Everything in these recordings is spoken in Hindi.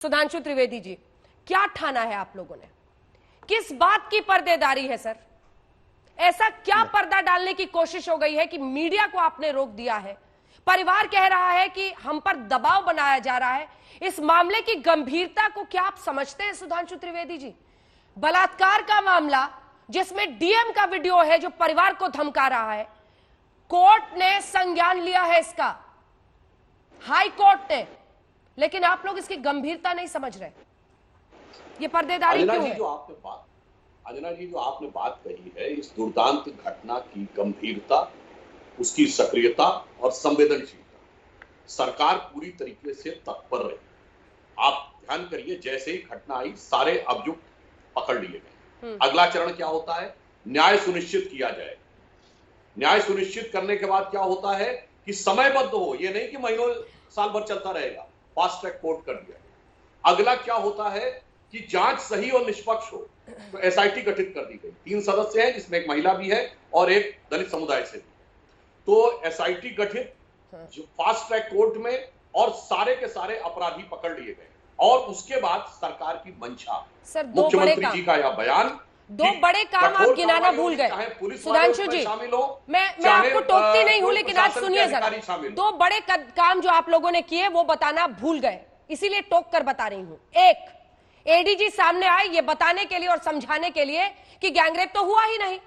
सुधांशु त्रिवेदी जी, क्या ठाना है आप लोगों ने? किस बात की पर्देदारी है सर? ऐसा क्या पर्दा डालने की कोशिश हो गई है कि मीडिया को आपने रोक दिया है? परिवार कह रहा है कि हम पर दबाव बनाया जा रहा है। इस मामले की गंभीरता को क्या आप समझते हैं सुधांशु त्रिवेदी जी? बलात्कार का मामला जिसमें डीएम का वीडियो है जो परिवार को धमका रहा है, कोर्ट ने संज्ञान लिया है इसका, हाई कोर्ट ने, लेकिन आप लोग इसकी गंभीरता नहीं समझ रहे। ये पर्देदारी क्यों है? अंजना जी, जो आपने बात कही है, इस दुर्दांत घटना की गंभीरता, उसकी सक्रियता और संवेदनशीलता, सरकार पूरी तरीके से तत्पर रही। आप ध्यान करिए, जैसे ही घटना आई सारे अभियुक्त पकड़ लिए गए। अगला चरण क्या होता है? न्याय सुनिश्चित किया जाए। न्याय सुनिश्चित करने के बाद क्या होता है कि समयबद्ध हो, ये नहीं कि महीनों साल भर चलता रहेगा, फास्ट ट्रैक कोर्ट कर दिया। अगला क्या होता है कि जांच सही और निष्पक्ष हो, तो एसआईटी गठित कर दी गई। 3 सदस्य हैं, जिसमें एक महिला भी है और एक दलित समुदाय से भी। तो एसआईटी गठित, जो फास्ट ट्रैक कोर्ट में, और सारे के सारे अपराधी पकड़ लिए गए। और उसके बाद सरकार की मंशा, मुख्यमंत्री जी का यह बयान, 2 बड़े काम आप गिनाना भूल गए सुधांशु जी। मैं आपको टोकती नहीं हूं, लेकिन आज सुनिए जरा, 2 बड़े काम जो आप लोगों ने किए वो बताना भूल गए, इसीलिए टोक कर बता रही हूं। एक, एडीजी सामने आए ये बताने के लिए और समझाने के लिए कि गैंगरेप तो हुआ ही नहीं,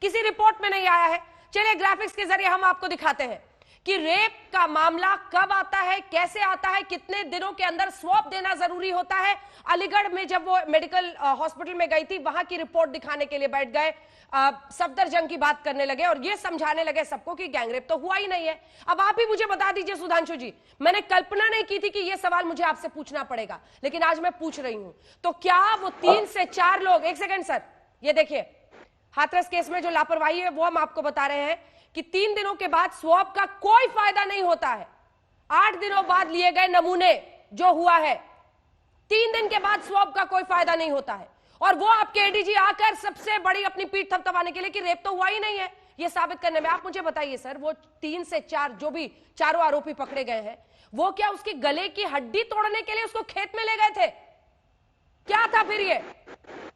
किसी रिपोर्ट में नहीं आया है। चलिए ग्राफिक्स के जरिए हम आपको दिखाते हैं कि रेप का मामला कब आता है, कैसे आता है, कितने दिनों के अंदर स्वैब देना जरूरी होता है। अलीगढ़ में जब वो मेडिकल हॉस्पिटल में गई थी, वहां की रिपोर्ट दिखाने के लिए बैठ गए, सफदरजंग की बात करने लगे और ये समझाने लगे सबको कि गैंगरेप तो हुआ ही नहीं है। अब आप ही मुझे बता दीजिए सुधांशु जी, मैंने कल्पना नहीं की थी कि ये सवाल मुझे आपसे पूछना पड़ेगा, लेकिन आज मैं पूछ रही हूं। तो क्या वो 3 से 4 लोग, एक सेकंड सर, ये देखिए हाथरस केस में जो लापरवाही है वो हम आपको बता रहे हैं कि 3 दिनों के बाद स्वैब का कोई फायदा नहीं होता है। 8 दिनों बाद लिए गए नमूने जो हुआ है, 3 दिन के बाद स्वैब का कोई फायदा नहीं होता है। और वो आपके एडीजी आकर सबसे बड़ी अपनी पीठ थपथपाने के लिए कि रेप तो हुआ ही नहीं है, ये साबित करने में। आप मुझे बताइए सर, वो 3 से 4 जो भी चारों आरोपी पकड़े गए हैं, वो क्या उसकी गले की हड्डी तोड़ने के लिए उसको खेत में ले गए थे? क्या था फिर ये?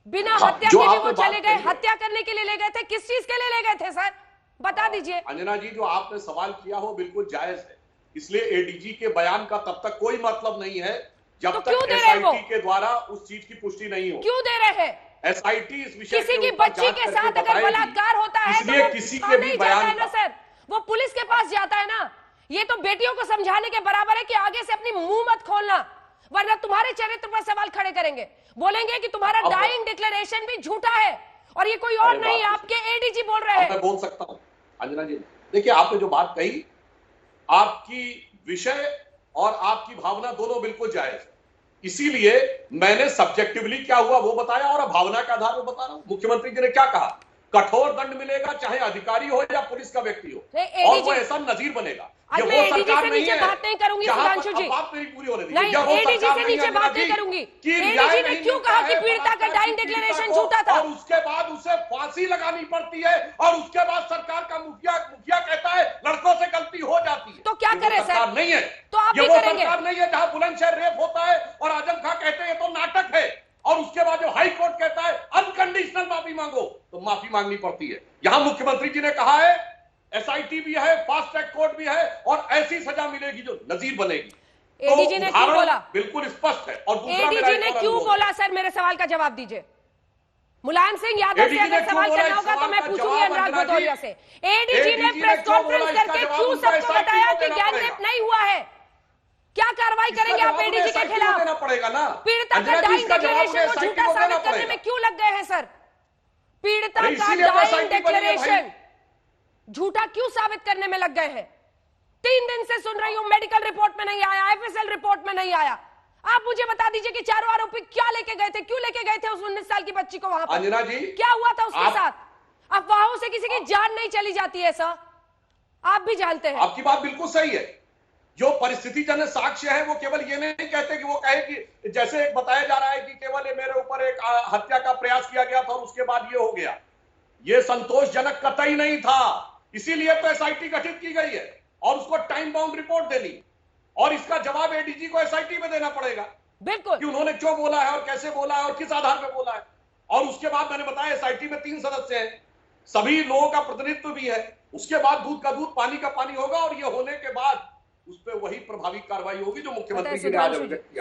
बिना हत्या के भी वो चले गए, हत्या करने के लिए ले गए थे? किस चीज के लिए ले गए थे सर, बता दीजिए। अंजना जी, जो आपने सवाल किया हो बिल्कुल जायज है, इसलिए एडीजी के बयान का तब तक कोई मतलब नहीं है जब तक एसआईटी के द्वारा उस चीज की पुष्टि नहीं हो। क्यों दे रहे हैं? एसआईटी इस विषय किसी की बच्ची के साथ अगर बलात्कार होता है तो किसी के भी बयान है ना सर, वो पुलिस के पास जाता है ना। ये तो बेटियों को समझाने के बराबर है कि आगे से अपनी मुंह मत खोलना, वरना तुम्हारे चरित्र पर सवाल खड़े करेंगे, बोलेंगे कि तुम्हारा डाइंग डिक्लेरेशन भी झूठा है और ये कोई और नहीं, आपके एडीजी बोल रहे हैं। मैं बोल सकता हूं अंजना जी, देखिए आपने जो बात कही, आपकी विषय और आपकी भावना दोनों बिल्कुल जायज है, इसीलिए मैंने सब्जेक्टिवली क्या हुआ वो बताया और भावना के आधार पर बता रहा हूं। मुख्यमंत्री जी ने क्या कहा? कठोर दंड मिलेगा, चाहे अधिकारी हो या पुलिस का व्यक्ति हो, और वो ऐसा नजीर बनेगा। ये वो सरकार नहीं है, बात नहीं करूंगी सुधांशु जी, बात मेरी पूरी होने दीजिए। नहीं, एडीजी से नीचे बात नहीं करूंगी। एडीजी ने क्यों कहा कि पीड़िता का डाइंग डिक्लेरेशन झूठा था? और उसके बाद उसे फांसी लगानी पड़ती है, और उसके बाद सरकार का मुखिया कहता है लड़कों से गलती हो जाती है। तो क्या करे सर? नहीं है, तो आप ये वो सरकार नहीं है जहां बुलंदशहर रेप होता है और आजम खां कहते हैं तो नाटक है, और उसके बाद जो हाई कोर्ट कहता है अनकंडीशनल माफी मांगो, तो माफी मांगनी पड़ती है। यहां मुख्यमंत्री जी ने कहा है एसआईटी भी है, फास्ट ट्रैक कोर्ट भी है, और ऐसी सजा मिलेगी जो नजीर बनेगी। एडीजी ने क्यों बोला? बिल्कुल स्पष्ट है। और एडीजी ने क्यों बोला सर? मेरे सवाल का जवाब दीजिए। मुलायम सिंह यादव से अगर सवाल करना होगा तो मैं पूछूंगी अनुराग भदौरिया से। एडीजी ने प्रेस कॉन्फ्रेंस करके क्यों सबको बताया कि गैंगरेप नहीं हुआ है? क्या कार्रवाई करेंगे आप एडीजी के खिलाफ? पड़ेगा ना। पीड़िता का डाइंग डिक्लेरेशन को झूठा साबित करने में क्यों लग गए हैं सर? पीड़िता का डाइंग डिक्लेरेशन झूठा क्यों साबित करने में लग गए हैं? 3 दिन से सुन रही हूं, मेडिकल रिपोर्ट में नहीं आया, एफएसएल रिपोर्ट में नहीं आया। आप मुझे बता दीजिए कि चारों आरोपी क्या लेके गए थे, क्यों लेके गए थे उस 19 साल की बच्ची को वहां पर? अंजना जी, क्या हुआ था उसके साथ? अफवाहों से किसी की जान नहीं चली जाती है सर, आप भी जानते हैं। आपकी बात बिल्कुल सही है। जो परिस्थितिजन्य साक्ष्य है वो केवल ये नहीं कहते कि वो कहे कि जैसे एक बताया जा रहा है कि केवल मेरे ऊपर एक हत्या का प्रयास किया गया था और उसके बाद ये हो गया, ये संतोषजनक कतई नहीं था। इसीलिए तो एसआईटी गठित की गई है और उसको टाइम बाउंड रिपोर्ट देनी, और इसका जवाब एडीजी को एसआईटी में देना पड़ेगा। बिल्कुल कि उन्होंने क्यों बोला है और कैसे बोला है और किस आधार पर बोला है। और उसके बाद मैंने बताया एसआईटी में 3 सदस्य हैं, सभी लोगों का प्रतिनिधित्व भी है। उसके बाद दूध का दूध पानी का पानी होगा और ये होने के बाद उस पर वही प्रभावी कार्रवाई होगी जो मुख्यमंत्री जी ने आज अभिव्यक्त किया।